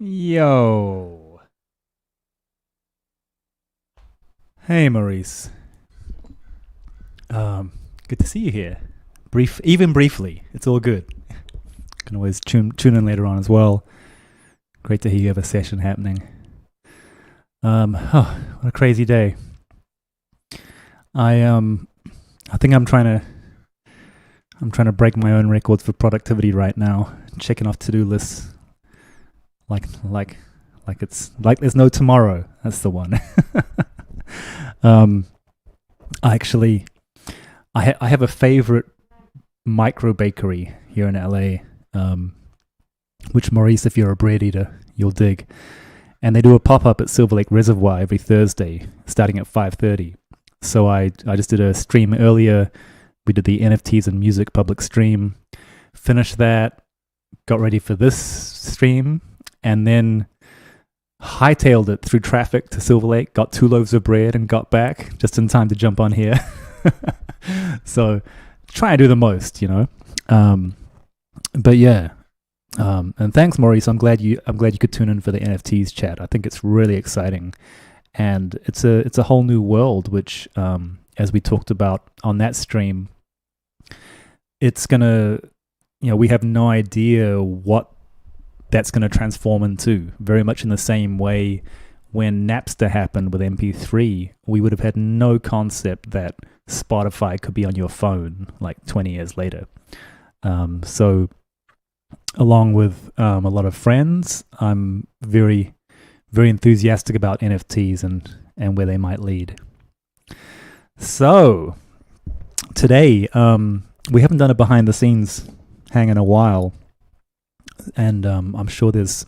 Yo. Hey, Maurice. Good to see you here. Even briefly. It's all good. Can always tune in later on as well. Great to hear you have a session happening. What a crazy day. I think I'm trying to break my own records for productivity right now. Checking off to-do lists like it's like there's no tomorrow. That's the one. I have a favorite micro bakery here in LA, which Maurice, if you're a bread eater, you'll dig. And they do a pop-up at Silver Lake Reservoir every Thursday, starting at 5:30. So I just did a stream earlier. We did the NFTs and music public stream, finished that, got ready for this stream, and then hightailed it through traffic to Silver Lake, got 2 loaves of bread and got back just in time to jump on here. So try and do the most, you know. But yeah. And thanks, Maurice. I'm glad you could tune in for the NFTs chat. I think it's really exciting. And it's a whole new world, which as we talked about on that stream, it's gonna, we have no idea what that's going to transform into. Very much in the same way when Napster happened with MP3, we would have had no concept that Spotify could be on your phone like 20 years later. So along with a lot of friends, I'm very, very enthusiastic about NFTs and where they might lead. So today, we haven't done a behind the scenes hang in a while. And I'm sure there's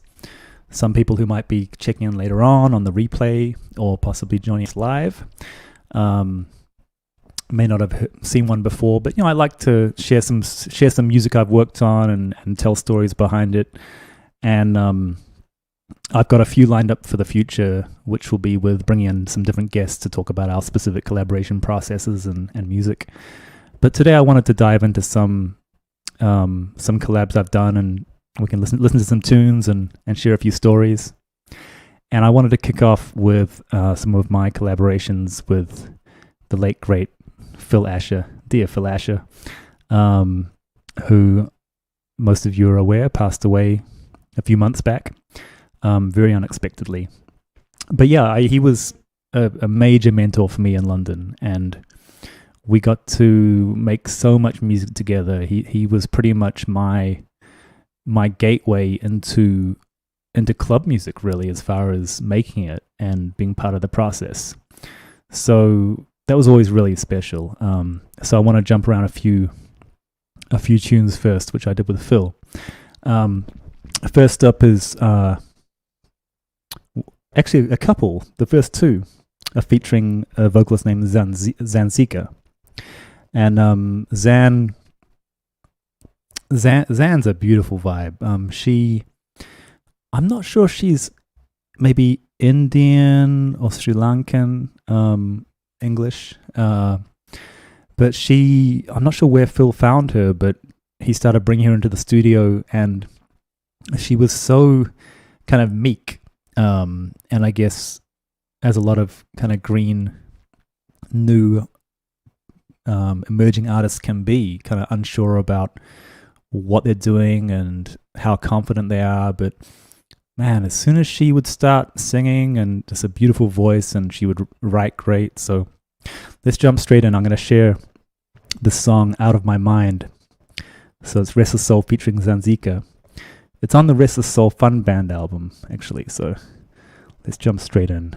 some people who might be checking in later on the replay or possibly joining us live. May not have seen one before, but I like to share some music I've worked on and tell stories behind it. And I've got a few lined up for the future, which will be with bringing in some different guests to talk about our specific collaboration processes and music. But today I wanted to dive into some collabs I've done, and we can listen to some tunes and share a few stories. And I wanted to kick off with some of my collaborations with the late, great Phil Asher, dear Phil Asher, who most of you are aware passed away a few months back, very unexpectedly. But yeah, he was a major mentor for me in London, and we got to make so much music together. He was pretty much my gateway into club music, really, as far as making it and being part of the process. So that was always really special. So I want to jump around a few tunes first, which I did with Phil. First up is actually a couple. The first two are featuring a vocalist named Zansika. And Zan's a beautiful vibe. I'm not sure she's maybe Indian or Sri Lankan, English, but I'm not sure where Phil found her, but he started bringing her into the studio, and she was so kind of meek, and I guess as a lot of kind of green, new, emerging artists can be, kind of unsure about what they're doing and how confident they are. But man, as soon as she would start singing, and just a beautiful voice, and she would write great. So let's jump straight in. I'm going to share the song Out of My Mind. So it's Restless Soul featuring Zansika. It's on the Restless Soul Fun Band album, actually. So let's jump straight in.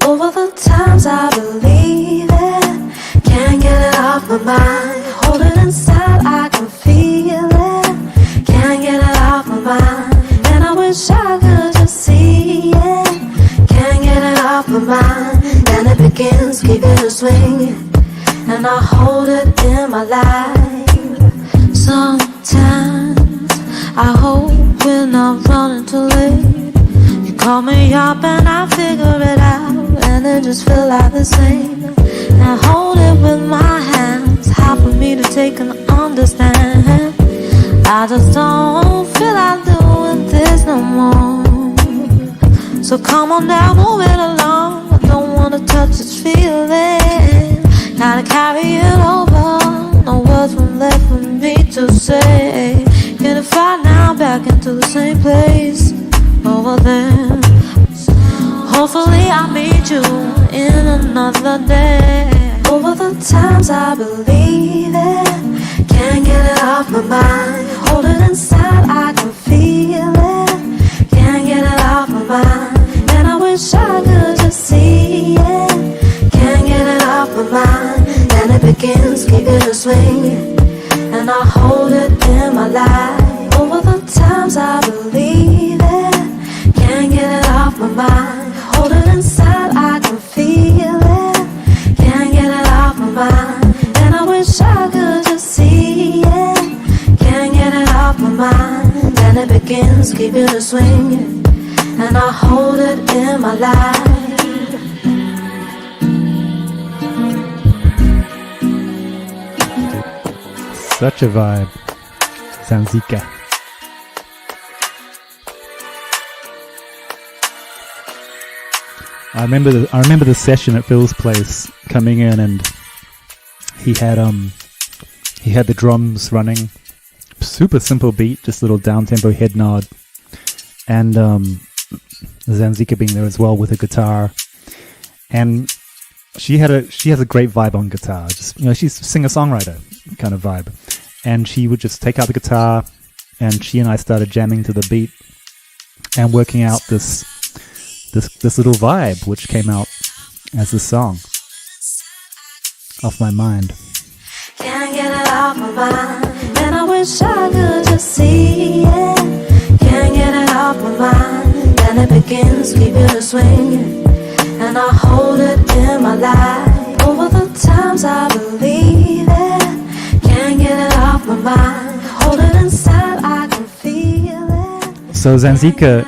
Over the times I believe swing, and I hold it in my life. Sometimes I hope we're not running too late. You call me up and I figure it out, and it just feel like the same. And hold it with my hands, hard for me to take and understand. I just don't feel like doing this no more. So come on now, move it along. I don't wanna touch this feeling. Gotta carry it over. No words were left for me to say. Can it fly now back into the same place over there? Hopefully I'll meet you in another day. Over the times I believe it, can't get it off my mind. Hold it inside, I can feel it. Can't get it off my mind. And I wish I could just see it. Can't get it off my mind. Then it begins, keep it a swing, and I hold it in my life. Over the times I believe it, can't get it off my mind. Hold it inside, I can feel it. Can't get it off my mind. And I wish I could just see it. Can't get it off my mind. Then it begins, keep it a swing, and I hold it in my life. Such a vibe. Zansika. I remember the session at Phil's place, coming in, and he had the drums running, super simple beat, just little down tempo head nod, and Zansika being there as well with a guitar, and she has a great vibe on guitar. Just, she's a singer-songwriter kind of vibe, and she would just take out the guitar, and she and I started jamming to the beat and working out this little vibe, which came out as this song, Off My Mind. Can't get it off my mind, and I wish I could just see it. Can't get it off my mind. Then it begins, keep it a swing, and I hold it in my life. Over the times I believe it, can't get it off my mind. Hold it inside, I can feel it. So Zansika,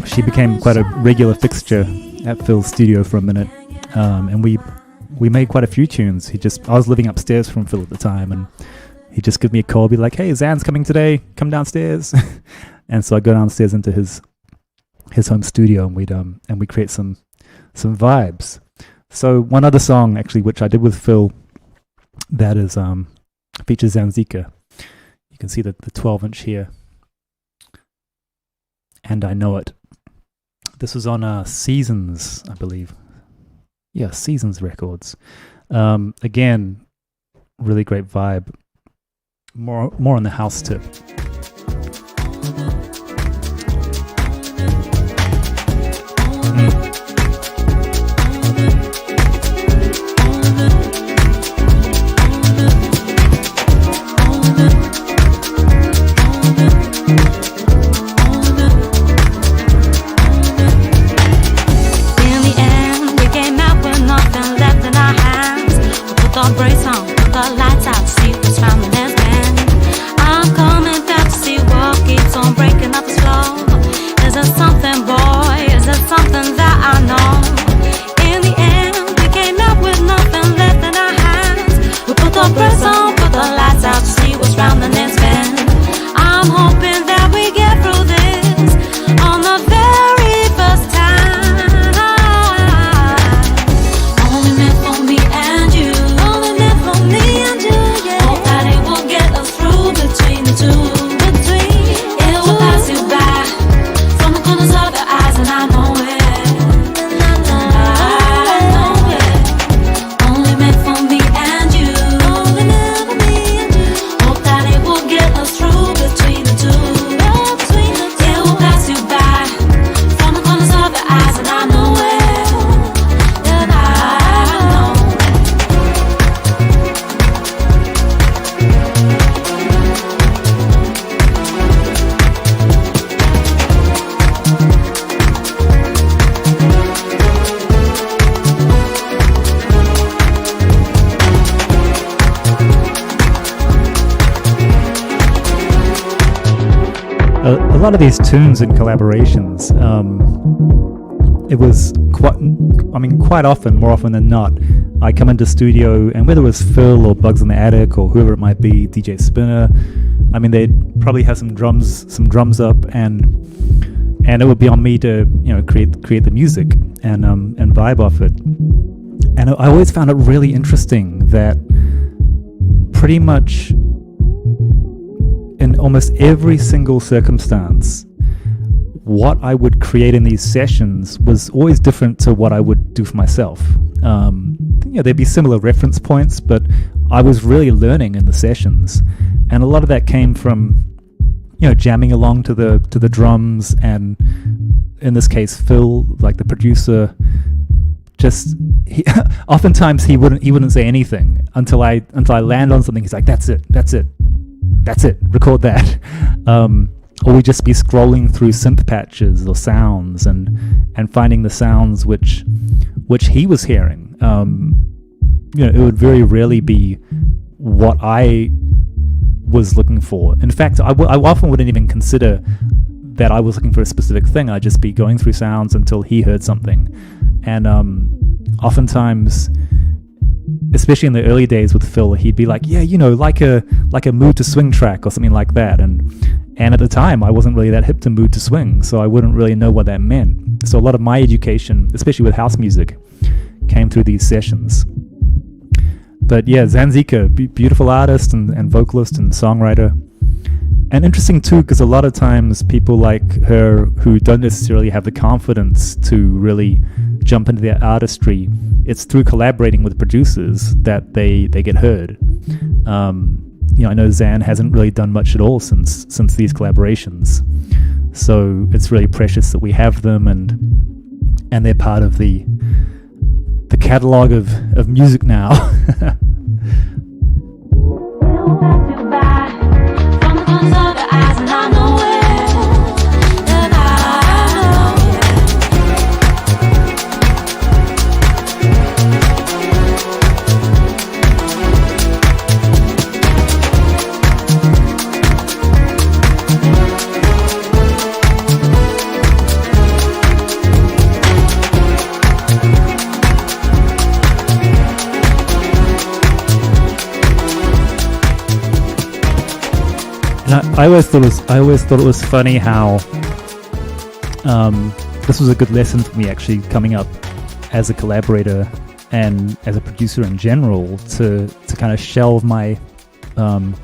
she became quite a regular fixture at Phil's studio for a minute, and we made quite a few tunes. I was living upstairs from Phil at the time, and he'd just give me a call, be like, "Hey, Zan's coming today, come downstairs." And so I go downstairs into his home studio, and we create some vibes. So one other song actually, which I did with Phil, that is features Zansika. You can see the 12-inch here, and I Know It. This was on Seasons, I believe. Yeah, Seasons Records. Again, really great vibe. More on the house tip. Brace on, put the lights out, see who's found the next man. I'm coming down. lot of these tunes and collaborations, it was quite often, more often than not, I come into studio, and whether it was Phil or Bugs in the Attic or whoever it might be, DJ Spinner, I mean, they'd probably have some drums up, and it would be on me to, you know, create the music and vibe off it. And I always found it really interesting that pretty much in almost every single circumstance, what I would create in these sessions was always different to what I would do for myself. You know, there'd be similar reference points, but I was really learning in the sessions, and a lot of that came from, you know, jamming along to the drums, and in this case, Phil, like the producer, oftentimes he wouldn't say anything until I land on something. He's like, that's it, record that. Or we'd just be scrolling through synth patches or sounds and finding the sounds which he was hearing. You know, it would very rarely be what I was looking for. In fact, I often wouldn't even consider that I was looking for a specific thing. I'd just be going through sounds until he heard something. And oftentimes, especially in the early days with Phil, he'd be like, yeah, you know, like a mood to swing track or something like that. And at the time, I wasn't really that hip to mood to swing, so I wouldn't really know what that meant. So a lot of my education, especially with house music, came through these sessions. But yeah, Zansika, beautiful artist and vocalist and songwriter. And interesting too, because a lot of times people like her who don't necessarily have the confidence to really jump into their artistry, it's through collaborating with producers that they get heard. You know, I know Zan hasn't really done much at all since these collaborations, so it's really precious that we have them, and they're part of the catalog of music now. I always thought it was funny how this was a good lesson for me, actually, coming up as a collaborator and as a producer in general, to kind of shelve my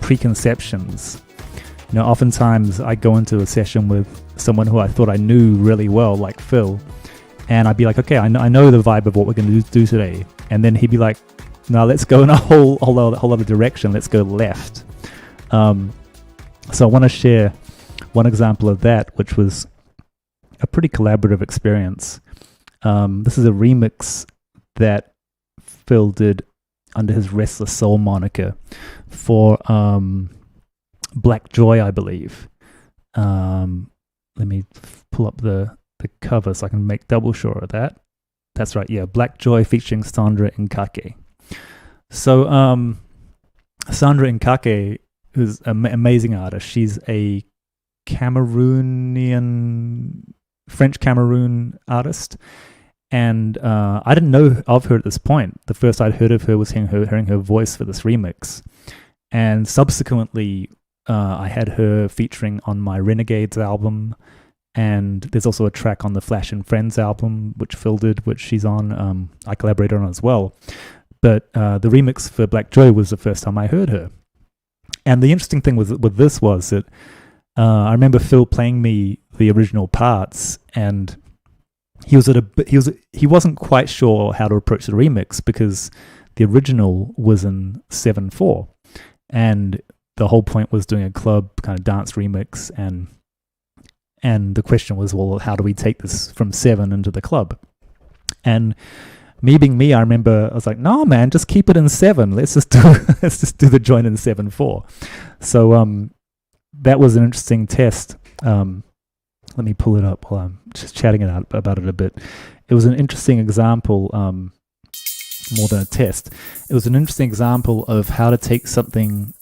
preconceptions. You know, oftentimes I go into a session with someone who I thought I knew really well, like Phil, and I'd be like, okay, I know the vibe of what we're going to do today, and then he'd be like, no, let's go in a whole other direction. Let's go left. So I want to share one example of that, which was a pretty collaborative experience. This is a remix that Phil did under his Restless Soul moniker for Black Joy, I believe. Let me pull up the cover so I can make double sure of that. That's right, yeah, Black Joy featuring Sandra Nkake. So Sandra Nkake is an amazing artist. She's a French Cameroon artist, and I didn't know of her at this point. The first I'd heard of her was hearing her voice for this remix, and subsequently I had her featuring on my Renegades album, and there's also a track on the Flash and Friends album which Phil did, which she's on. I collaborated on as well, but the remix for Black Joy was the first time I heard her. And the interesting thing with this was that I remember Phil playing me the original parts, and he wasn't quite sure how to approach the remix because the original was in 7/4, and the whole point was doing a club kind of dance remix, and the question was, well, how do we take this from 7 into the club? And me being me, I remember I was like, no, man, just keep it in 7. Let's just do the joint in 7/4. So that was an interesting test. Let me pull it up while I'm just chatting about it a bit. It was an interesting example, more than a test. It was an interesting example of how to take something,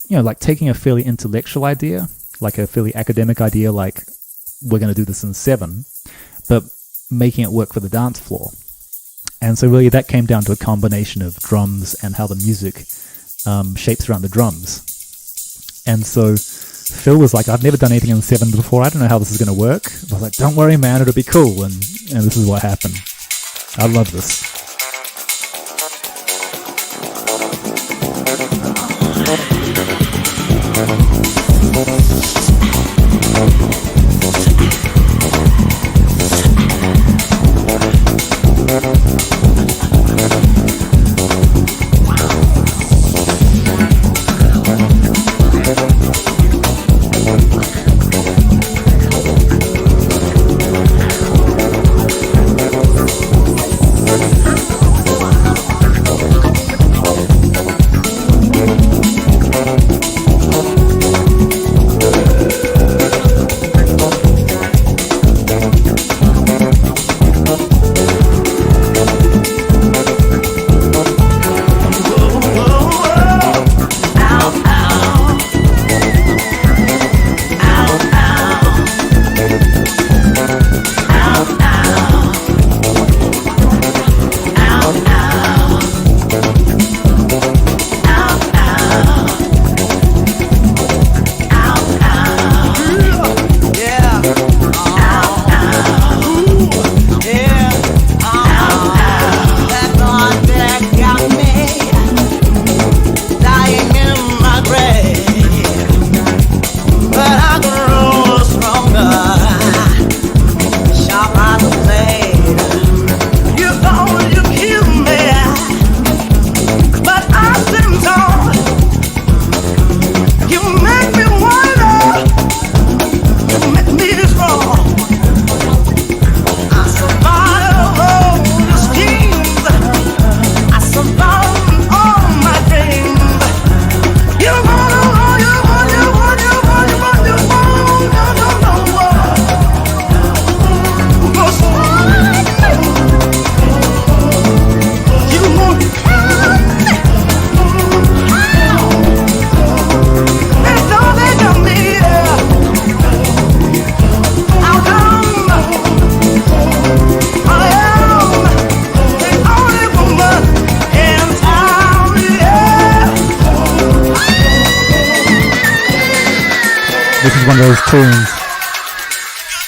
you know, like taking a fairly intellectual idea like a fairly academic idea, like we're going to do this in 7, but making it work for the dance floor. And so really that came down to a combination of drums and how the music shapes around the drums. And so Phil was like, I've never done anything in 7 before. I don't know how this is going to work. I was like, don't worry, man, it'll be cool. And this is what happened. I love this.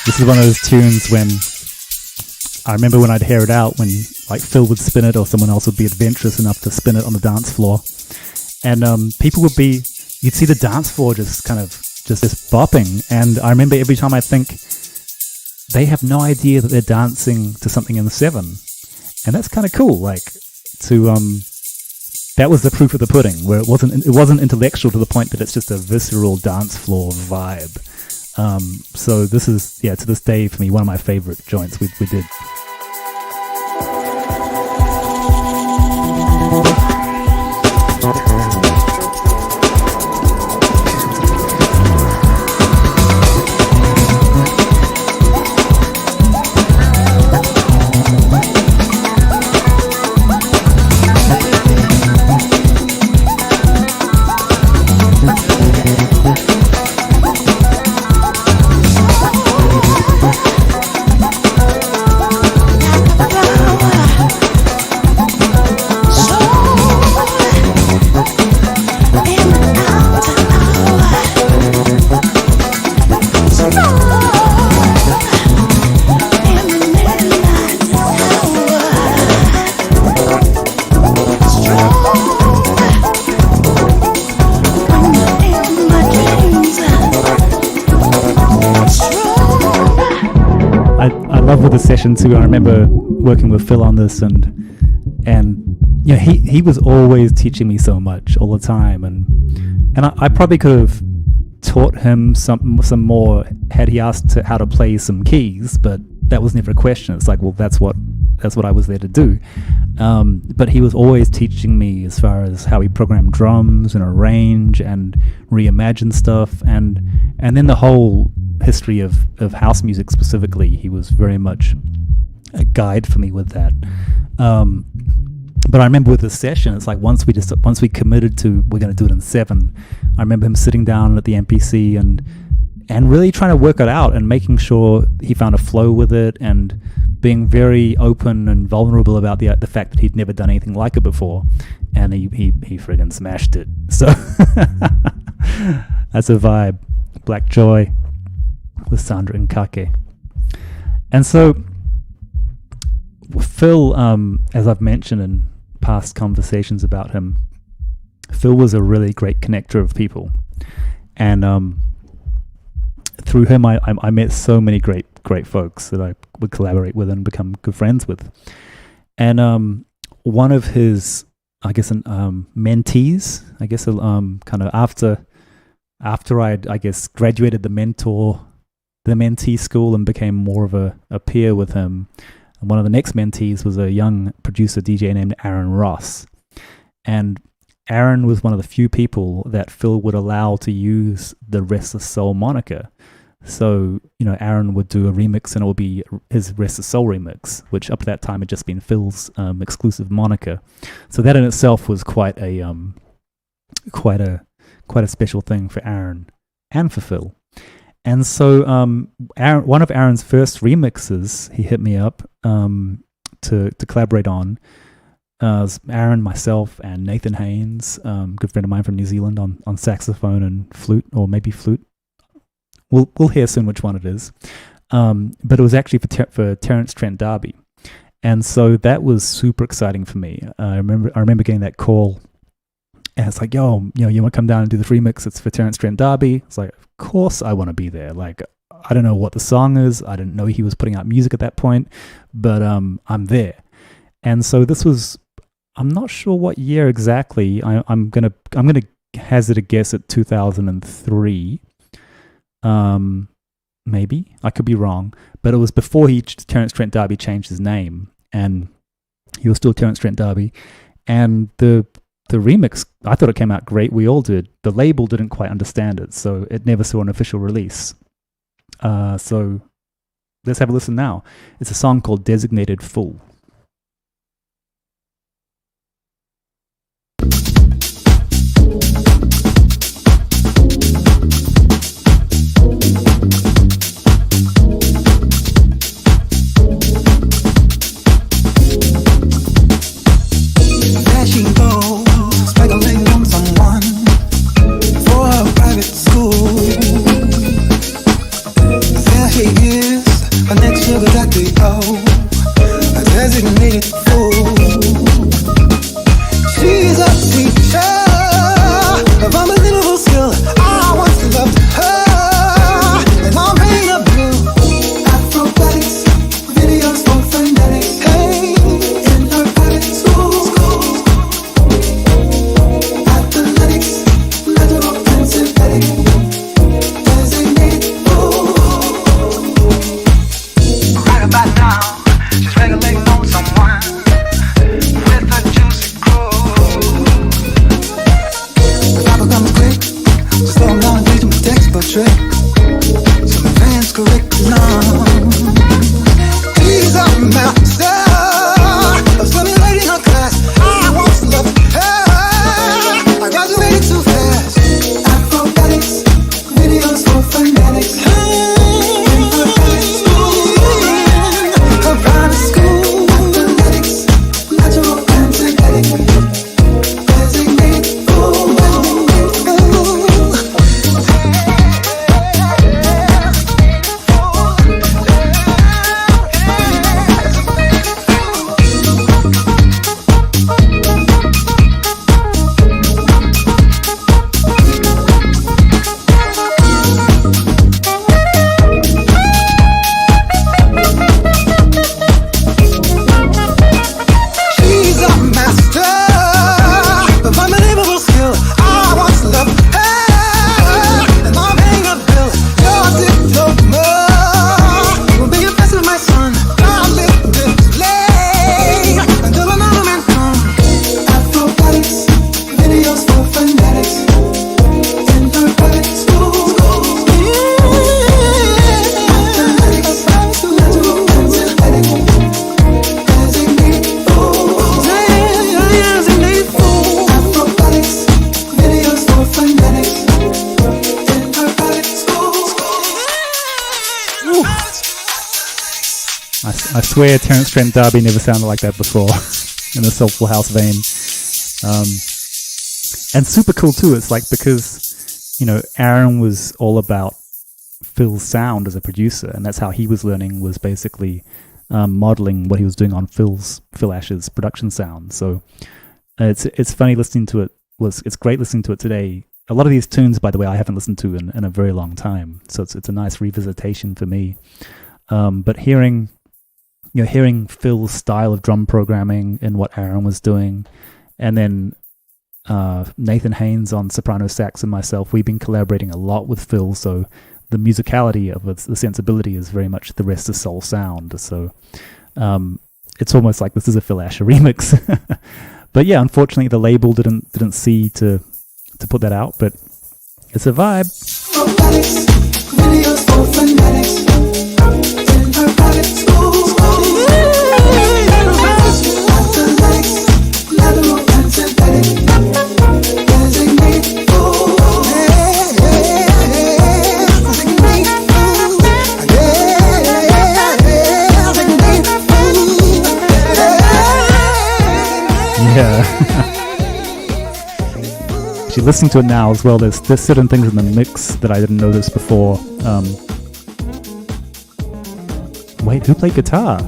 This is one of those tunes when I remember when I'd hear it out, when like Phil would spin it or someone else would be adventurous enough to spin it on the dance floor, and people would be, you'd see the dance floor just bopping. And I remember every time I think they have no idea that they're dancing to something in the 7, and that's kind of cool. Like to that was the proof of the pudding, where it wasn't intellectual to the point that it's just a visceral dance floor vibe. So this is, to this day for me, one of my favorite joints we did. The session too. I remember working with Phil on this, and you know, he was always teaching me so much all the time, and I probably could have taught him some more had he asked how to play some keys, but that was never a question. It's like, well, that's what I was there to do. But he was always teaching me as far as how he programmed drums and arrange and reimagine stuff, and then the whole history of house music specifically. He was very much a guide for me with that. But I remember with the session, it's like once we committed to we're going to do it in 7, I remember him sitting down at the MPC and and really trying to work it out and making sure he found a flow with it, and being very open and vulnerable about the fact that he'd never done anything like it before, and he friggin' smashed it. So that's a vibe. Black Joy with Sandra and Kake. And so Phil, as I've mentioned in past conversations about him, Phil was a really great connector of people, and through him I met so many great folks that I would collaborate with and become good friends with. And one of his, I guess, mentees, I guess, kind of after I'd, I guess, graduated the mentee school and became more of a peer with him, and one of the next mentees was a young producer DJ named Aaron Ross. And Aaron was one of the few people that Phil would allow to use the Restless Soul moniker. So, Aaron would do a remix, and it would be his Restless Soul remix, which up to that time had just been Phil's exclusive moniker. So that in itself was quite a special thing for Aaron and for Phil. And so one of Aaron's first remixes, he hit me up to collaborate on. Aaron, myself, and Nathan Haynes, good friend of mine from New Zealand, on saxophone and flute, or maybe flute. We'll hear soon which one it is. But it was actually for Terence, Trent, D'Arby. And so that was super exciting for me. I remember getting that call, and it's like, yo, you want to come down and do the remix? It's for Terence, Trent, D'Arby. It's like, of course I want to be there. Like, I don't know what the song is. I didn't know he was putting out music at that point, but I'm there. And so this was, I'm not sure what year exactly. I'm gonna hazard a guess at 2003. Maybe I could be wrong, but it was before Terence Trent D'Arby changed his name, and he was still Terence Trent D'Arby. And the remix, I thought it came out great. We all did. The label didn't quite understand it, so it never saw an official release. So let's have a listen now. It's a song called Designated Fool. Right about now, she's regulating on someone. I swear Terence Trent D'Arby never sounded like that before in a Soulful House vein. And super cool too. It's like because, you know, Aaron was all about Phil's sound as a producer, and that's how he was learning, was basically modeling what he was doing on Phil Ash's production sound. So it's funny listening to it. It's great listening to it today. A lot of these tunes, by the way, I haven't listened to in a very long time, so it's a nice revisitation for me. But hearing Phil's style of drum programming and what Aaron was doing, and then Nathan Haynes on soprano sax and myself, we've been collaborating a lot with Phil, so the musicality of it, the sensibility is very much the Restless soul sound. So it's almost like this is a Phil Asher remix. But yeah, unfortunately the label didn't see to put that out, but it's a vibe. Actually, listening to it now as well, there's certain things in the mix that I didn't notice before. Wait, who played guitar?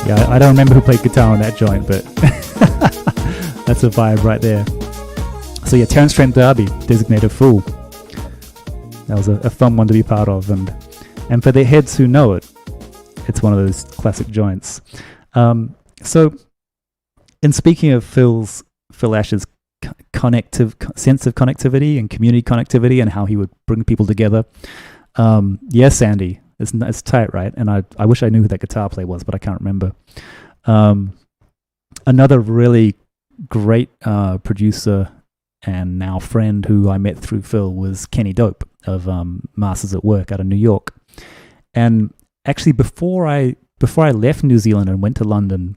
Yeah, I don't remember who played guitar on that joint, but that's a vibe right there. So yeah, Terence Trent D'Arby, Designated Fool. That was a fun one to be part of, and for the heads who know it, it's one of those classic joints. So, in speaking of Phil Ash's sense of connectivity and community connectivity and how he would bring people together, yes, Andy, it's tight, right? And I wish I knew who that guitar player was, but I can't remember. Another really great producer and now friend who I met through Phil was Kenny Dope of Masters at Work out of New York. And actually, before I left New Zealand and went to London,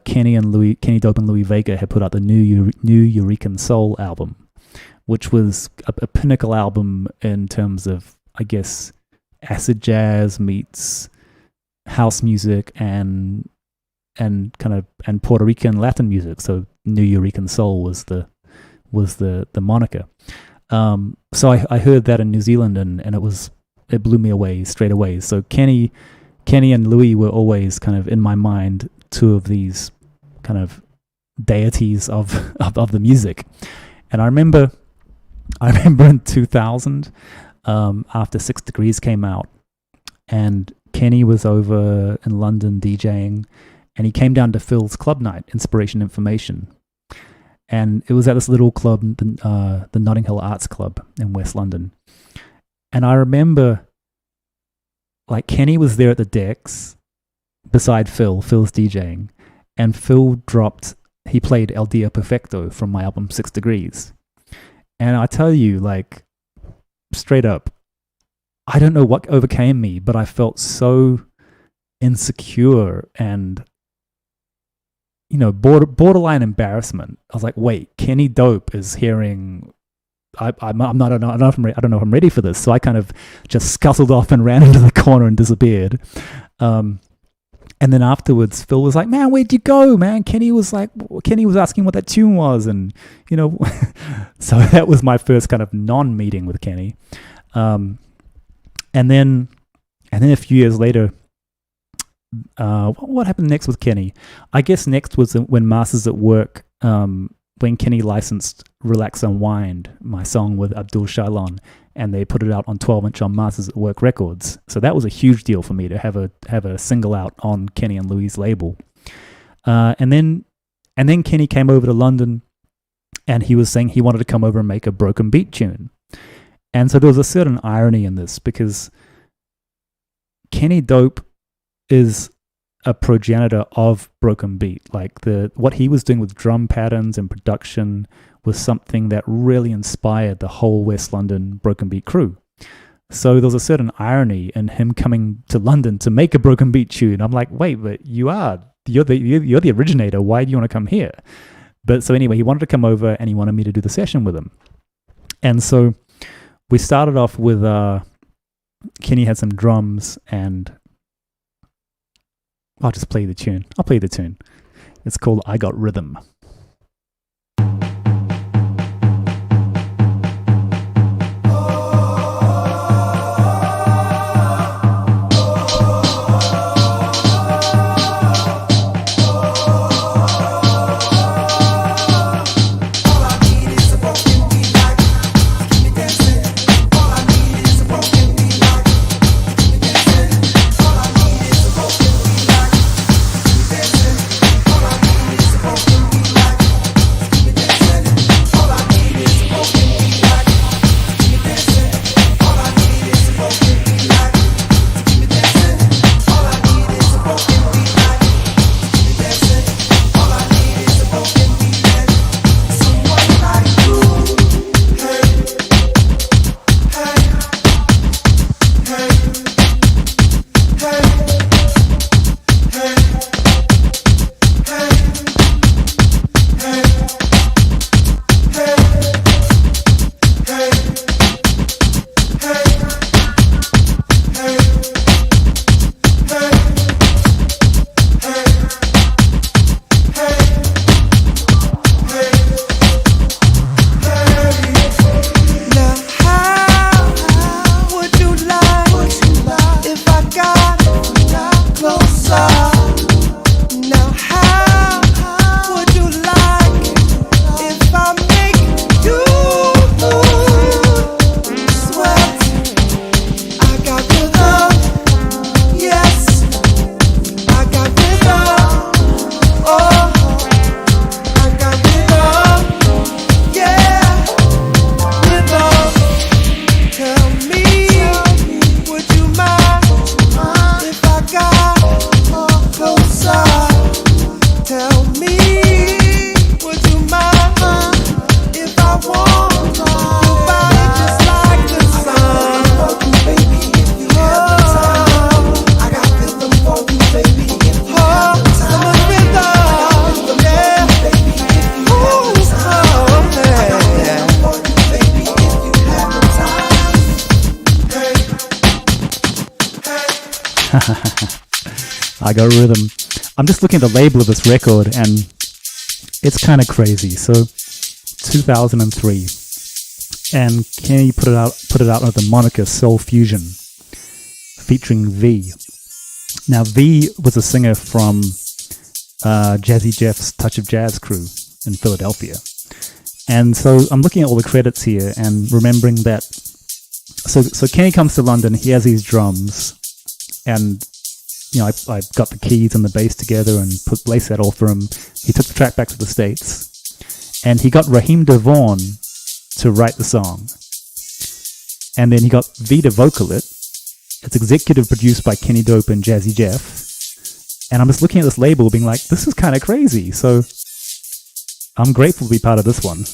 Kenny Dope and Louis Vega had put out the new Eureka Soul album, which was a pinnacle album in terms of, I guess, acid jazz meets house music and Puerto Rican Latin music. So New Eureka Soul was the moniker. So I heard that in New Zealand, and it blew me away straight away. So Kenny and Louis were always kind of in my mind two of these kind of deities of the music. And I remember in 2000, after 6 Degrees came out, and Kenny was over in London DJing, and he came down to Phil's club night, Inspiration Information. And it was at this little club, the Notting Hill Arts Club in West London. And I remember, like, Kenny was there at the decks beside Phil's DJing, and Phil he played El Dia Perfecto from my album 6 Degrees. And I tell you, like, straight up, I don't know what overcame me, but I felt so insecure and, you know, borderline embarrassment. I was like, wait, Kenny Dope is hearing. I don't know if I'm ready for this. So I kind of just scuttled off and ran into the corner and disappeared. And then afterwards, Phil was like, "Man, where'd you go, man?" Kenny was asking what that tune was, and you know, so that was my first kind of non-meeting with Kenny. And then a few years later. What happened next with Kenny? I guess next was when Masters at Work, when Kenny licensed Relax Unwind, my song with Abdul Shalon, and they put it out on 12-inch on Masters at Work Records. So that was a huge deal for me to have a single out on Kenny and Louis' label. And then Kenny came over to London, and he was saying he wanted to come over and make a broken beat tune. And so there was a certain irony in this, because Kenny Dope is a progenitor of broken beat. Like what he was doing with drum patterns and production was something that really inspired the whole West London broken beat crew. So there was a certain irony in him coming to London to make a broken beat tune. I'm like, wait, but you are you're the originator. Why do you want to come here? But so anyway, he wanted to come over and he wanted me to do the session with him. And so we started off with Kenny had some drums, and I'll just play the tune. I'll play the tune. It's called I Got Rhythm. I Got Rhythm. I'm just looking at the label of this record and it's kind of crazy. So 2003, and Kenny put it out under the moniker Soul Fusion, featuring V. Now V was a singer from Jazzy Jeff's Touch of Jazz crew in Philadelphia. And so I'm looking at all the credits here and remembering that. So Kenny comes to London, he has these drums, and you know, I got the keys and the bass together and placed that all for him. He took the track back to the States, and he got Raheem DeVaughn to write the song. And then he got V to vocal it. It's executive produced by Kenny Dope and Jazzy Jeff. And I'm just looking at this label being like, this is kind of crazy. So I'm grateful to be part of this one.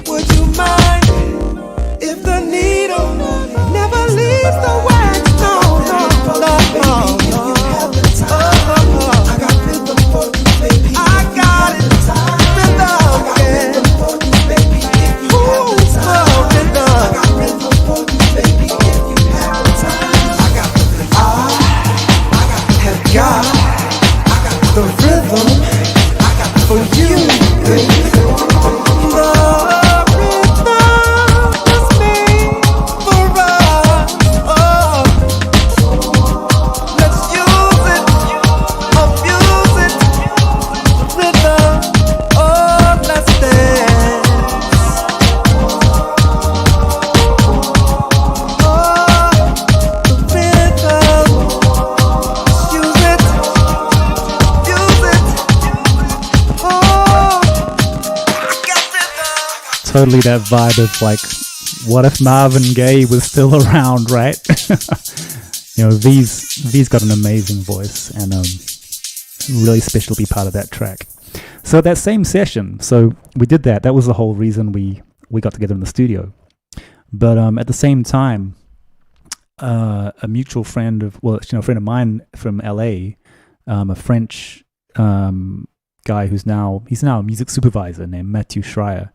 Would you mind if the needle never leaves the wax? No. I got rhythm for you, baby. I got it. Rhythm, yeah. Ooh, rhythm. I got rhythm for you, baby. If you have the time, I got the rhythm. I got the rhythm. I got for you, baby. Totally that vibe of like, what if Marvin Gaye was still around, right? You know, V's got an amazing voice, and really special to be part of that track. So that same session, so we did that. That was the whole reason we got together in the studio. But at the same time, a mutual friend of, well, you know, a friend of mine from LA, a French guy he's now a music supervisor named Matthew Schreier.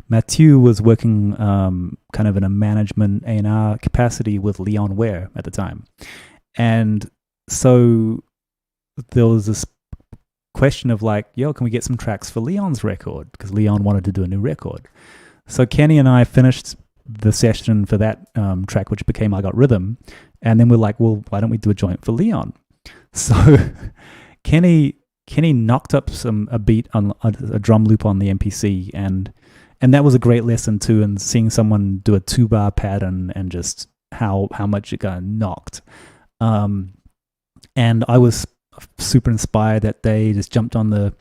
Matthew was working kind of in a management A&R capacity with Leon Ware at the time. And so there was this question of like, yo, can we get some tracks for Leon's record? Because Leon wanted to do a new record. So Kenny and I finished the session for that track, which became I Got Rhythm. And then we're like, well, why don't we do a joint for Leon? So Kenny knocked up a beat on a drum loop on the MPC, and that was a great lesson too, and seeing someone do a 2-bar pattern and just how much it got knocked. And I was super inspired that they just jumped on the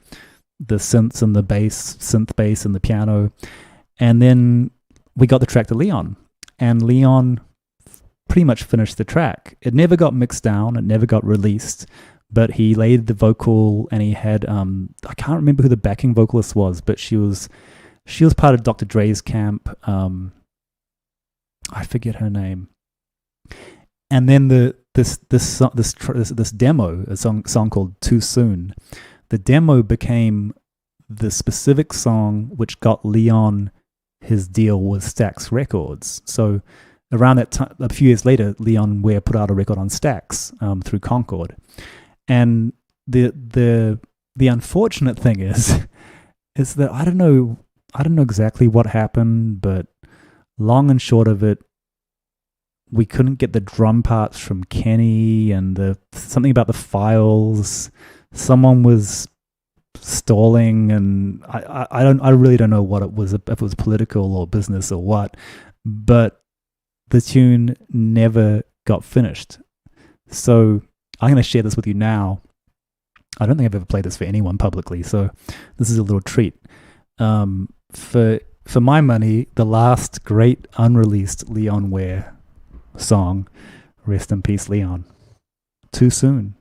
synths and the synth bass and the piano, and then we got the track to Leon, and Leon pretty much finished the track. It never got mixed down, it never got released, but he laid the vocal, and he had I can't remember who the backing vocalist was, but she was part of Dr. Dre's camp. I forget her name. And then this demo, a song called Too Soon, the demo became the specific song which got Leon his deal with Stax Records. So around that time, a few years later, Leon Ware put out a record on Stax through Concord. And the unfortunate thing is that I don't know exactly what happened, but long and short of it, we couldn't get the drum parts from Kenny, and something about the files. Someone was stalling, and I really don't know what it was, if it was political or business or what, but the tune never got finished. So I'm going to share this with you now. I don't think I've ever played this for anyone publicly, so this is a little treat. For my money, the last great unreleased Leon Ware song, rest in peace, Leon. Too Soon.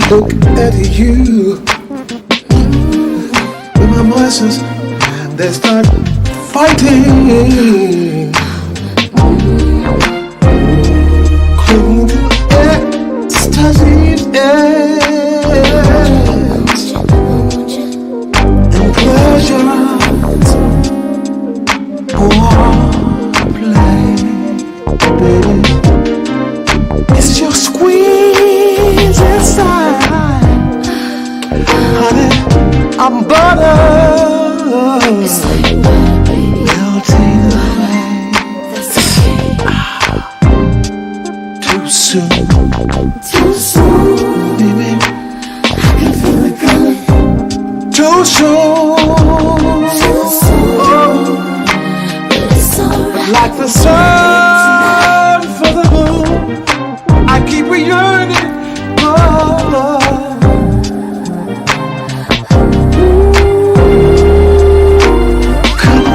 Look at you with my emotions, they start fighting. Clinging to ecstasy and pleasures. Play, baby. It's your squeeze inside. Honey, I'm butter. It's like butter, baby. Melting away. Too soon. Too soon, baby. I can feel it coming. Too soon. Too soon. But it's alright. Like the sun for the moon, I keep yearning. Oh.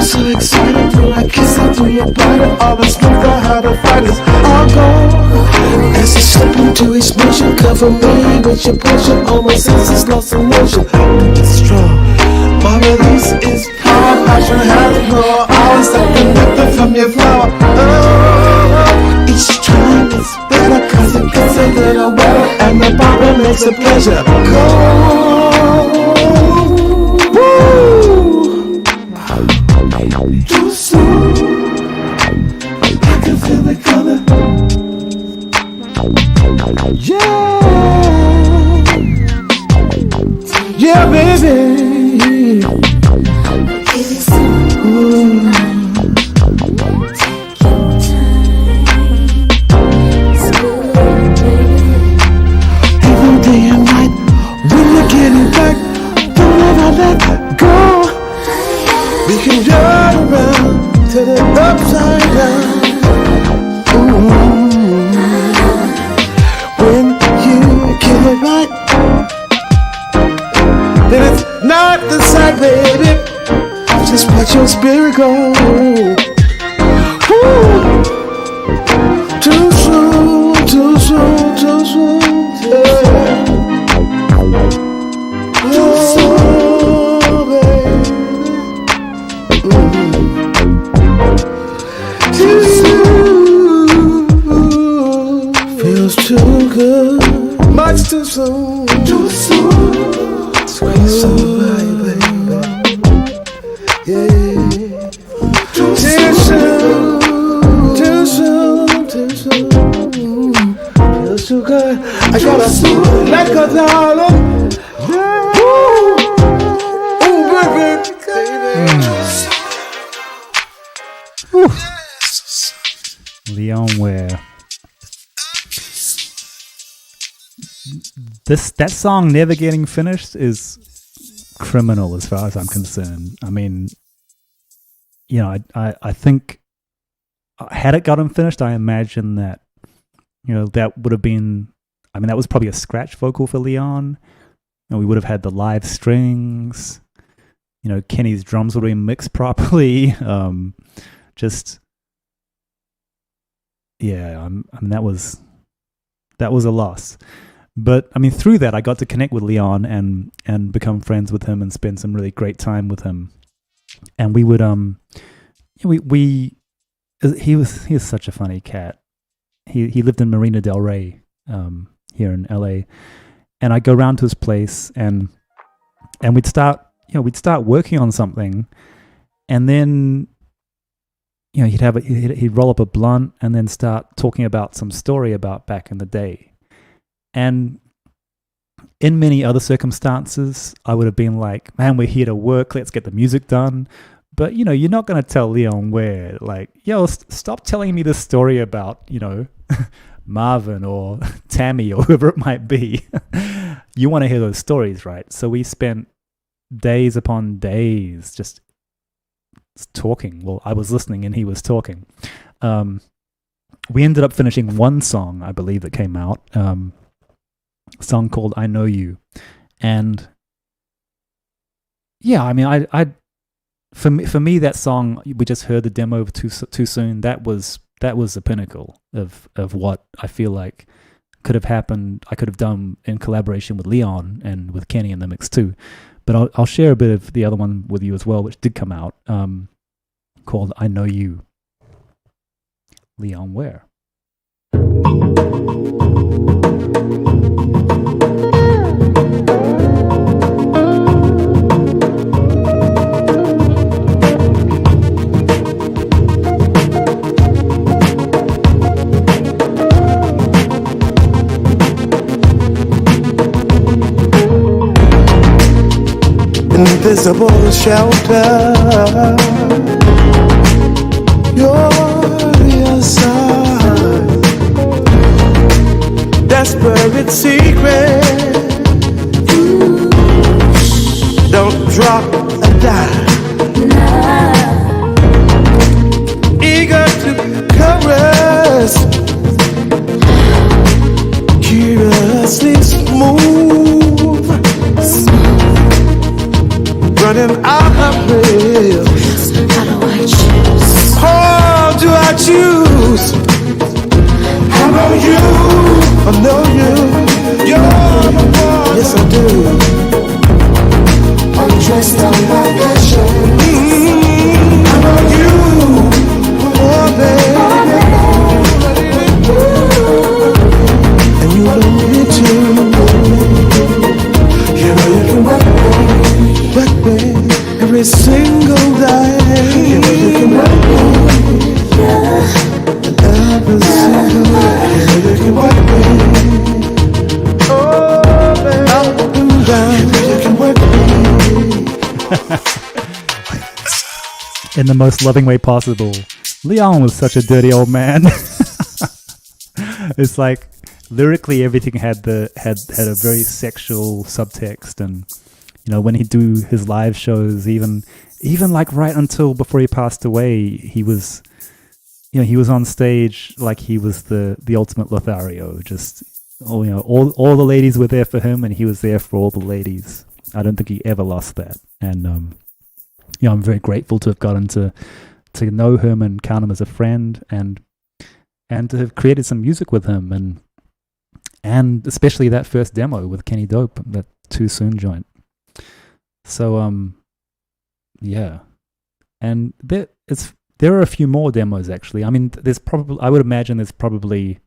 So excited till I kiss into your body. All the strength I had to fight is all gone. As you slip into explosion, cover me with your pressure. All my senses lost in motion. It's strong. My release is power. Passion has no hours like the nectar from your flower. Oh, each time it's better, cause it gets a little wetter, and the bottom makes a pleasure. Go. Too soon, I can feel it coming. Yeah, baby. Ooh. Take your time. It's good, baby. go. Ooh. Too soon, too soon, too soon. Yeah. Too soon, baby. Too soon. Feels too good. Much too soon. Too soon. Sweet somebody, baby. Yeah. Too soon. Too soon. Too soon. Feels too good. I gotta let go, darling. Ooh, baby. Leon Ware. That song never getting finished is criminal as far as I'm concerned. I mean, you know, I think had it gotten finished, I imagine that, you know, that would have been, I mean, that was probably a scratch vocal for Leon. You know, we would have had the live strings. You know, Kenny's drums would have been mixed properly. Just, yeah, I mean, that was a loss. But I mean, through that, I got to connect with Leon and become friends with him and spend some really great time with him. And we would he was such a funny cat. He lived in Marina Del Rey, here in LA, and I'd go around to his place and we'd start working on something, and then, you know, he'd roll up a blunt and then start talking about some story about back in the day. And in many other circumstances, I would have been like, man, we're here to work, let's get the music done. But, you know, you're not going to tell Leon Ware, like, yo, stop telling me this story about, you know, Marvin or Tammy or whoever it might be. You want to hear those stories, right? So we spent days upon days just talking. Well, I was listening and he was talking. We ended up finishing one song, I believe, that came out. A song called I Know You. And yeah, I mean, I for me that song, we just heard the demo too soon. That was the pinnacle of what I feel like could have happened. I could have done in collaboration with Leon and with Kenny in the mix too. But I'll share a bit of the other one with you as well, which did come out, called I Know You. Leon Ware. Invisible shelter, your side, desperate secret. Don't drop a dime. Eager to caress, curiously smooth. Running out of rails. How do I choose? How do I choose? I know you. You're the one. Yes, I do. I'm dressed on my passion. I know you. Oh, baby. And you know me too. You know you can work me. Work me every single day. You know you can work me. Every single day. You know you can work me. Oh, baby. Up and down. You know you can work me. In the most loving way possible. Leon was such a dirty old man. It's like lyrically everything had a very sexual subtext, and you know, when he'd do his live shows, even like right until before he passed away, he was, you know, he was on stage like he was the ultimate Lothario. Just, oh, you know, all the ladies were there for him, and he was there for all the ladies. I don't think he ever lost that. And I'm very grateful to have gotten to know him and count him as a friend, and to have created some music with him, and especially that first demo with Kenny Dope, that Too Soon joint. So yeah, and there are a few more demos actually. I mean, I would imagine there's probably,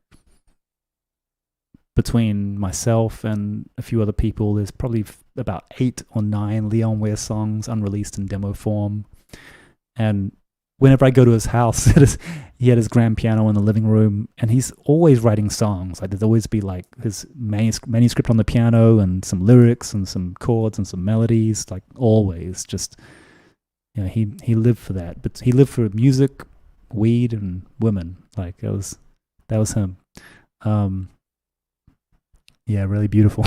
between myself and a few other people, there's probably about 8 or 9 Leon Ware songs unreleased in demo form. And whenever I go to his house, he had his grand piano in the living room, and he's always writing songs. Like, there'd always be like his manuscript on the piano and some lyrics and some chords and some melodies, like always. Just, he lived for that. But he lived for music, weed, and women. Like, that was him. Yeah, really beautiful.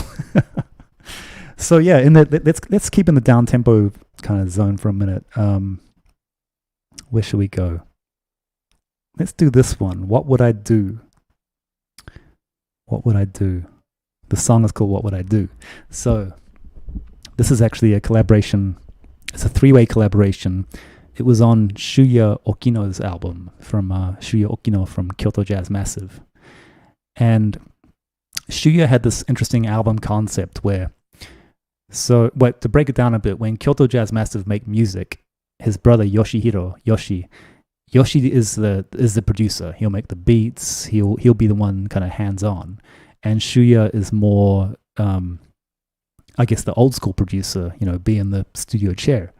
So yeah, let's keep in the down tempo kind of zone for a minute. Where should we go? Let's do this one. What Would I Do? What Would I Do? The song is called What Would I Do? So this is actually a collaboration. It's a 3-way collaboration. It was on Shuya Okino's album, from Shuya Okino from Kyoto Jazz Massive. And Shuya had this interesting album concept where, to break it down a bit, when Kyoto Jazz Massive make music, his brother Yoshi is the producer. He'll make the beats. He'll be the one kind of hands-on, and Shuya is more, I guess, the old school producer. Be in the studio chair.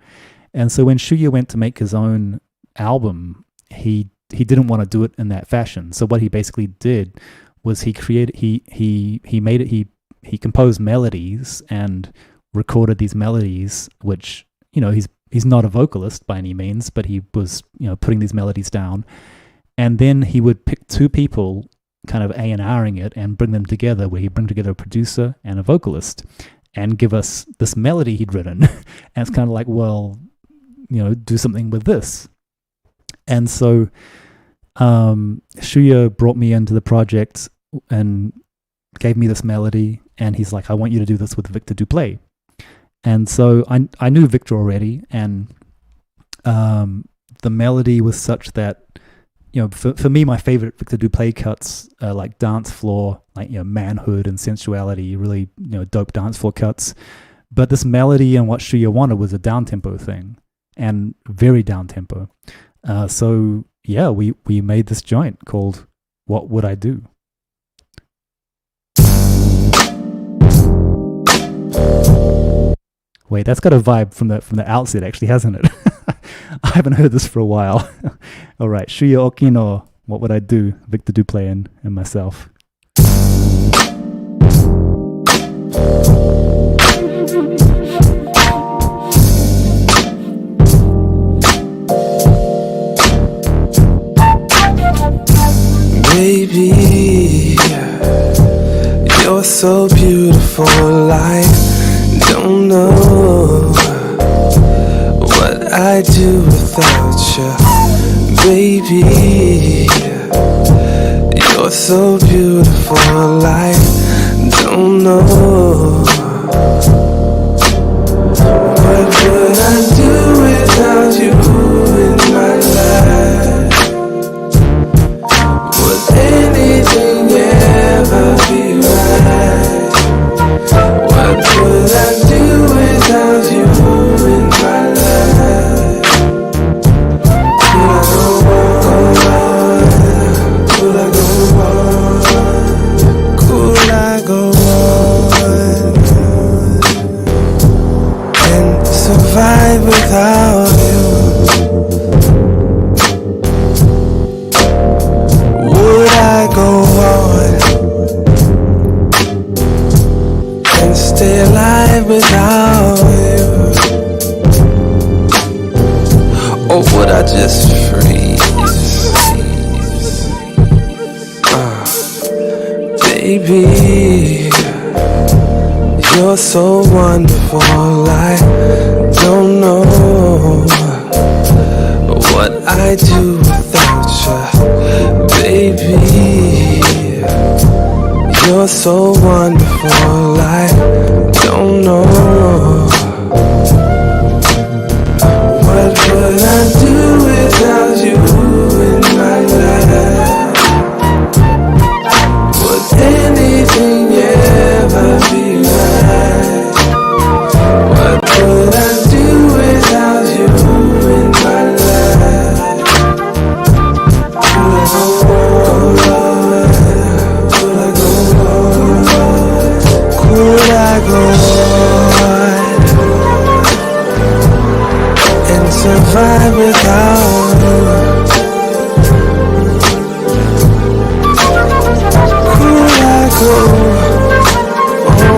And so when Shuya went to make his own album, he didn't want to do it in that fashion. So what he basically did was he composed melodies and recorded these melodies, which, he's not a vocalist by any means, but he was, putting these melodies down. And then he would pick 2 people kind of A&Ring it and bring them together, where he'd bring together a producer and a vocalist and give us this melody he'd written. And it's kind of like, well, do something with this. And so Shuya brought me into the project and gave me this melody, and he's like, I want you to do this with Vikter Duplaix. And so I knew Vikter already, and the melody was such that, for me, my favorite Vikter Duplaix cuts are like dance floor, like, manhood and sensuality, really, dope dance floor cuts. But this melody and what Shuya wanted was a down-tempo thing, and very down-tempo. So yeah, we made this joint called What Would I Do? Wait, that's got a vibe from the outset, actually, hasn't it? I haven't heard this for a while. All right, Shuya Okino, What Would I Do? Vikter Duplaix and myself. Baby, you're so beautiful, I don't know what I'd do without you. Baby, you're so beautiful, I don't know what would I do without you in my life. Would anything ever be right? What would I do without you in my life? Could I go on? Could I go on and survive without you? Would I go on and stay alive without you? Or would I just freeze? Baby, you're so wonderful, I don't know what I do without you. Baby, you're so wonderful, I don't know I go on and survive without you? Could I go on,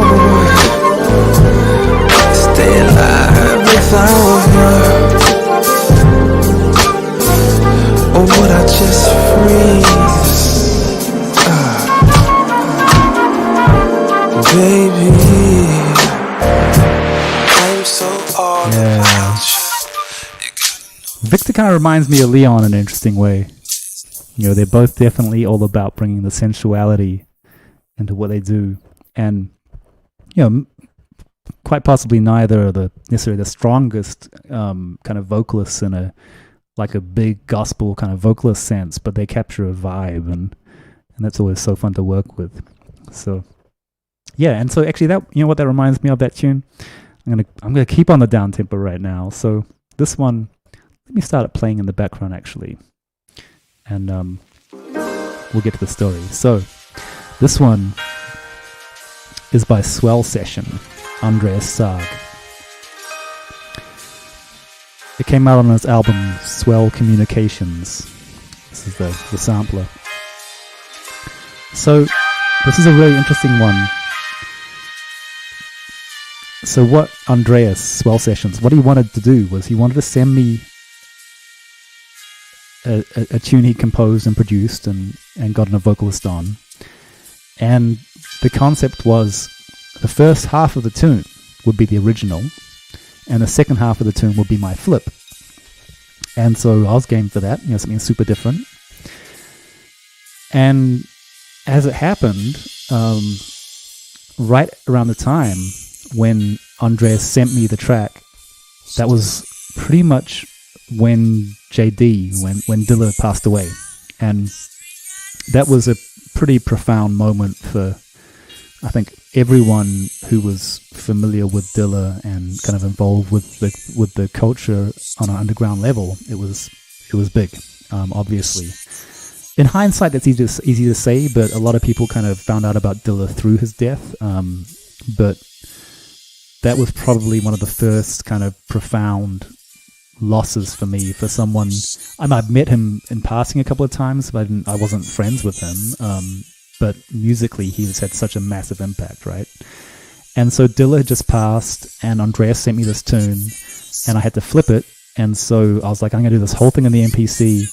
stay alive without you? Or would I just freeze? Baby, I'm so all about you. Vikter kind of reminds me of Leon in an interesting way. You know, they're both definitely all about bringing the sensuality into what they do. And, you know, quite possibly neither are necessarily the strongest kind of vocalists in a big gospel kind of vocalist sense, but they capture a vibe, and that's always so fun to work with. So yeah, and so actually that, you know what that reminds me of, that tune? I'm gonna keep on the down tempo right now. So this one, let me start it playing in the background actually, and we'll get to the story. So this one is by Swell Session, Andreas Sarg. It came out on his album Swell Communications. This is the sampler. So this is a really interesting one. So what Andreas, Swell Sessions, what he wanted to do was he wanted to send me a tune he composed and produced and gotten a vocalist on. And the concept was the first half of the tune would be the original, and the second half of the tune would be my flip. And so I was game for that, you know, something super different. And as it happened, right around the time when Andreas sent me the track, that was pretty much when JD, when Dilla passed away. And that was a pretty profound moment for, I think, everyone who was familiar with Dilla and kind of involved with the culture on an underground level. It was big, obviously. In hindsight, that's easy to say, but a lot of people kind of found out about Dilla through his death. But that was probably one of the first kind of profound losses for me, for someone. I've met him in passing a couple of times, but I wasn't friends with him. But musically, he has had such a massive impact, right? And so Dilla had just passed, and Andreas sent me this tune, and I had to flip it. And so I was like, I'm going to do this whole thing in the MPC,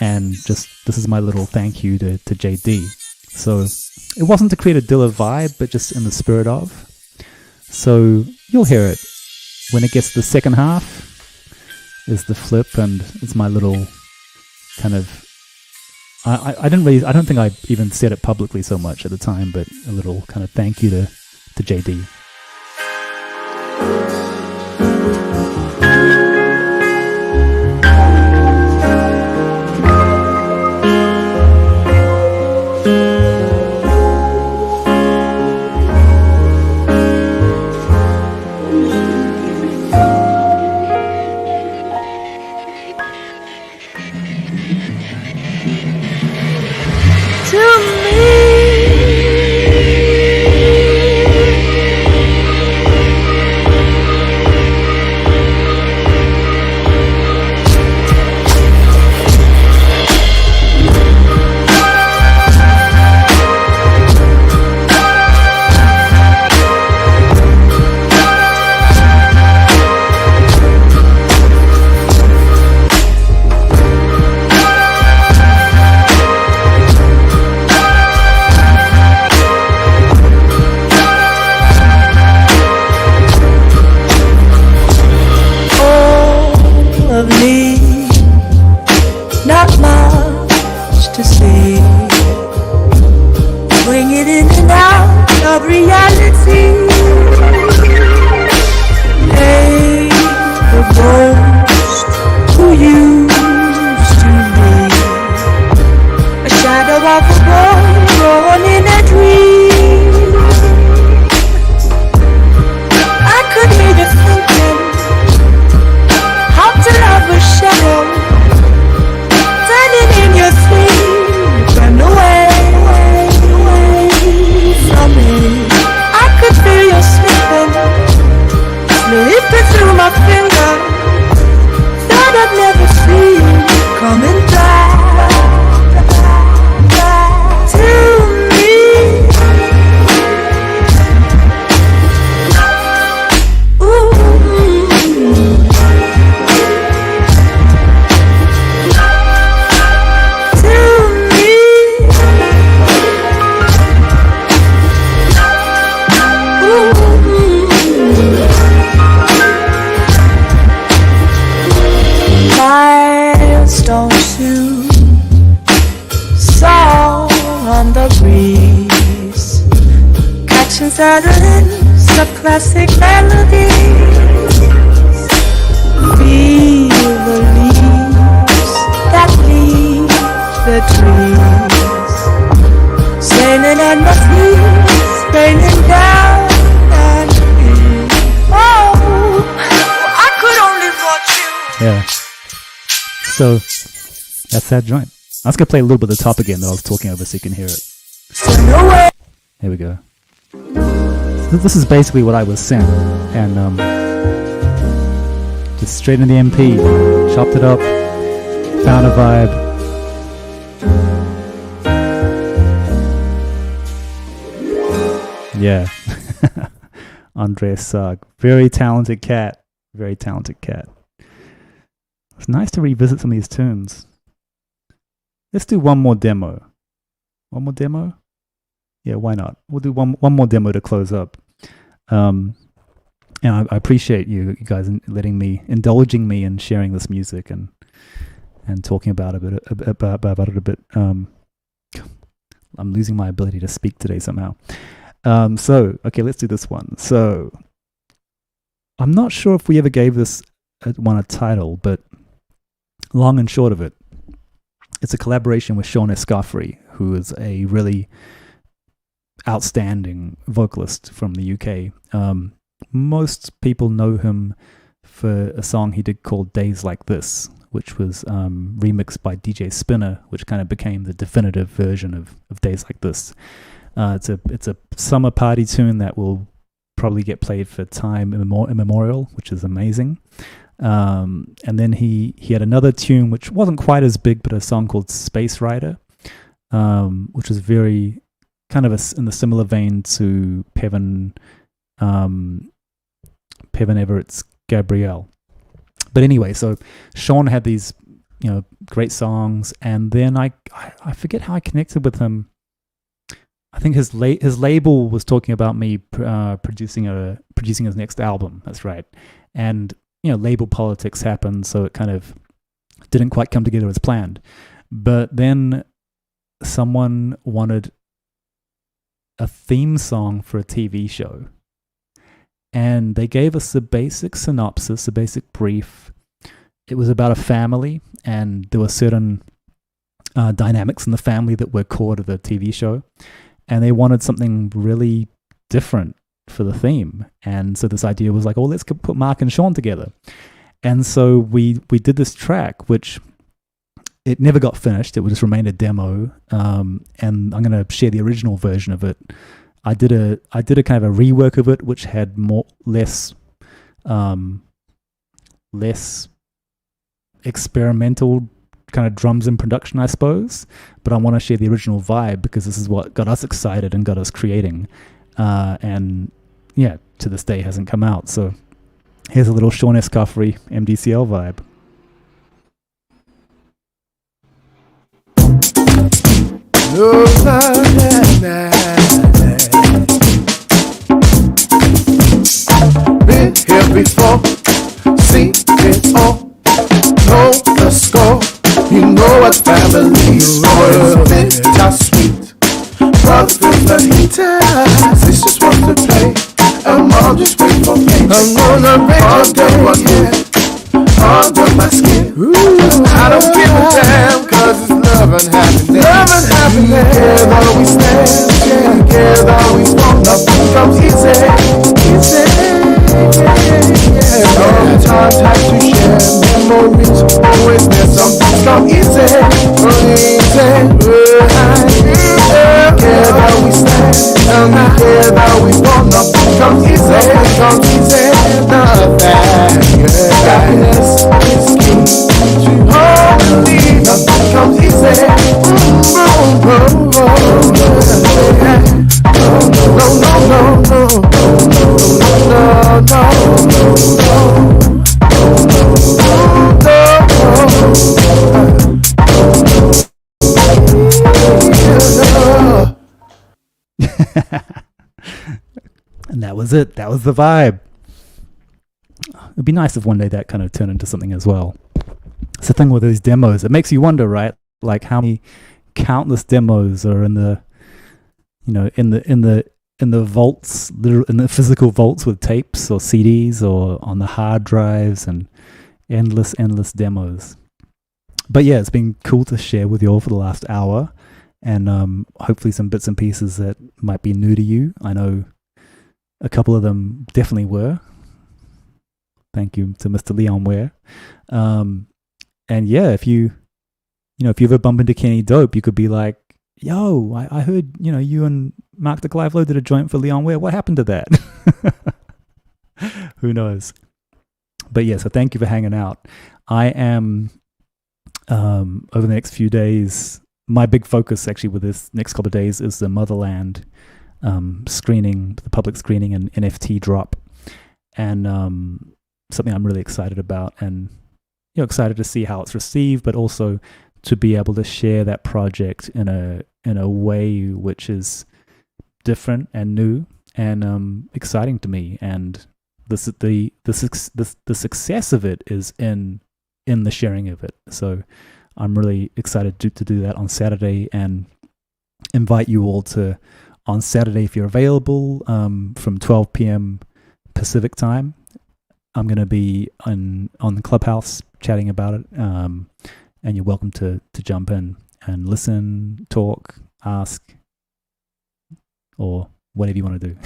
and just, this is my little thank you to JD. So it wasn't to create a Dilla vibe, but just in the spirit of. So you'll hear it. When it gets to the second half, is the flip, and it's my little kind of, I don't think I even said it publicly so much at the time, but a little kind of thank you to JD. Feel your Patience adolescence, a classic melody. Feel the leaves that leave the trees, sailing at my feet, raining down at me. Oh, I could only watch you. Yeah. So that's that joint. I was gonna play a little bit of the top again that I was talking over so you can hear it. Here we go. So this is basically what I was sent, and just straight in the MP, chopped it up, found a vibe. Yeah. Andreas Sag. Very talented cat. Very talented cat. It's nice to revisit some of these tunes. Let's do one more demo. One more demo? Yeah, why not? We'll do one more demo to close up. And I appreciate you guys indulging me and sharing this music and talking about it a bit. I'm losing my ability to speak today somehow. So, okay, let's do this one. So, I'm not sure if we ever gave this one a title, but long and short of it, it's a collaboration with Shaun Escoffery, who is a really outstanding vocalist from the UK. Most people know him for a song he did called Days Like This, which was remixed by DJ Spinner, which kind of became the definitive version of Days Like This. It's a summer party tune that will probably get played for time immemorial, which is amazing. And then he had another tune which wasn't quite as big, but a song called Space Rider, which was very kind of in the similar vein to Pevin Everett's Gabrielle. But anyway, so Shaun had these, great songs, and then I forget how I connected with him. I think his label was talking about me producing his next album. That's right, and label politics happened, so it kind of didn't quite come together as planned. But then someone wanted a theme song for a TV show, and they gave us a basic synopsis, a basic brief. It was about a family, and there were certain dynamics in the family that were core to the TV show, and they wanted something really different for the theme. And so this idea was like, oh, let's put Mark and Shaun together. And so we did this track, which it never got finished. It just remained a demo. And I'm going to share the original version of it. I did a kind of a rework of it, which had less experimental kind of drums and production, I suppose. But I want to share the original vibe because this is what got us excited and got us creating. And yeah, to this day hasn't come out. So here's a little Shaun Escoffery MdCL vibe. Been here before, seen it all, know the score. You know what family is for. Bittersweet, brothers the heaters. Sisters want to play, and mom just wait for me. I'm gonna make all day one day under my skin. I don't give a damn, cause it's love and happiness. Love and happiness. Together we stand, together we walk. Nothing comes easy, easy. Long time to share memories. Always there's something come easy, easy. Together we stand, and together we walk. Nothing comes easy, nothing. Happiness is key to harmony. Nothing comes easy. And that was it. That was the vibe. It'd be nice if one day that kind of turned into something as well. It's the thing with these demos. It makes you wonder, right? Like how many countless demos are in the in the vaults, in the physical vaults with tapes or CDs or on the hard drives, and endless demos. But yeah, it's been cool to share with you all for the last hour, and hopefully some bits and pieces that might be new to you. I know a couple of them definitely were. Thank you to Mr. Leon Ware. And yeah, if you ever bump into Kenny Dope, you could be like, yo, I heard, you and Mark the Clive-Lowe did a joint for Leon Ware. What happened to that? Who knows? But yeah, so thank you for hanging out. I am, over the next few days, my big focus actually with this next couple of days is the Motherland screening, the public screening and NFT drop. And something I'm really excited about, and excited to see how it's received, but also to be able to share that project in a way which is different and new and exciting to me. And the success of it is in the sharing of it. So I'm really excited to do that on Saturday, and invite you all to on Saturday if you're available from 12 p.m. Pacific time. I'm going to be on the Clubhouse chatting about it, and you're welcome to jump in and listen, talk, ask, or whatever you want to do.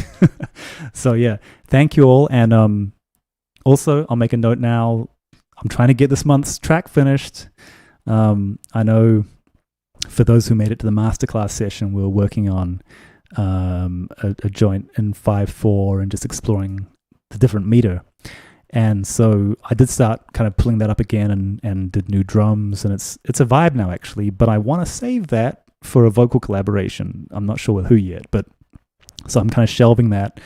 So yeah, thank you all. And also, I'll make a note now. I'm trying to get this month's track finished. I know for those who made it to the masterclass session, we were working on a joint in 5/4 and just exploring the different meter. And so I did start kind of pulling that up again and did new drums, and it's a vibe now actually, but I want to save that for a vocal collaboration. I'm not sure with who yet, but so I'm kind of shelving that.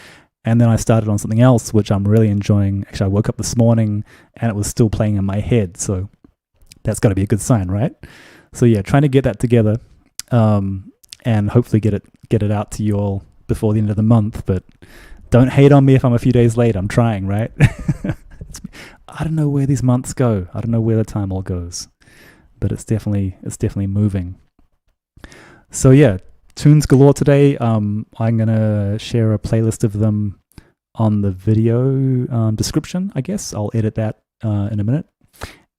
And then I started on something else, which I'm really enjoying. Actually, I woke up this morning and it was still playing in my head. So that's got to be a good sign, right? So yeah, trying to get that together, and hopefully get it out to you all before the end of the month. But don't hate on me if I'm a few days late. I'm trying, right? I don't know where these months go. I don't know where the time all goes, but it's definitely moving. So yeah, tunes galore today. I'm gonna share a playlist of them on the video description. I guess I'll edit that in a minute.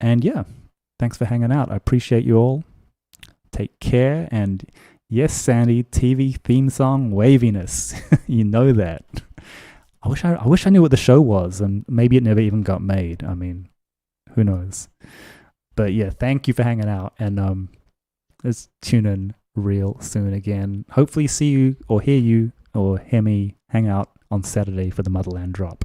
And yeah, thanks for hanging out. I appreciate you all. Take care. And yes, Sandy, TV theme song waviness. You know that. I wish I knew what the show was, and maybe it never even got made. I mean, who knows? But yeah, thank you for hanging out, and let's tune in real soon again. Hopefully see you or hear me hang out on Saturday for the Motherland drop.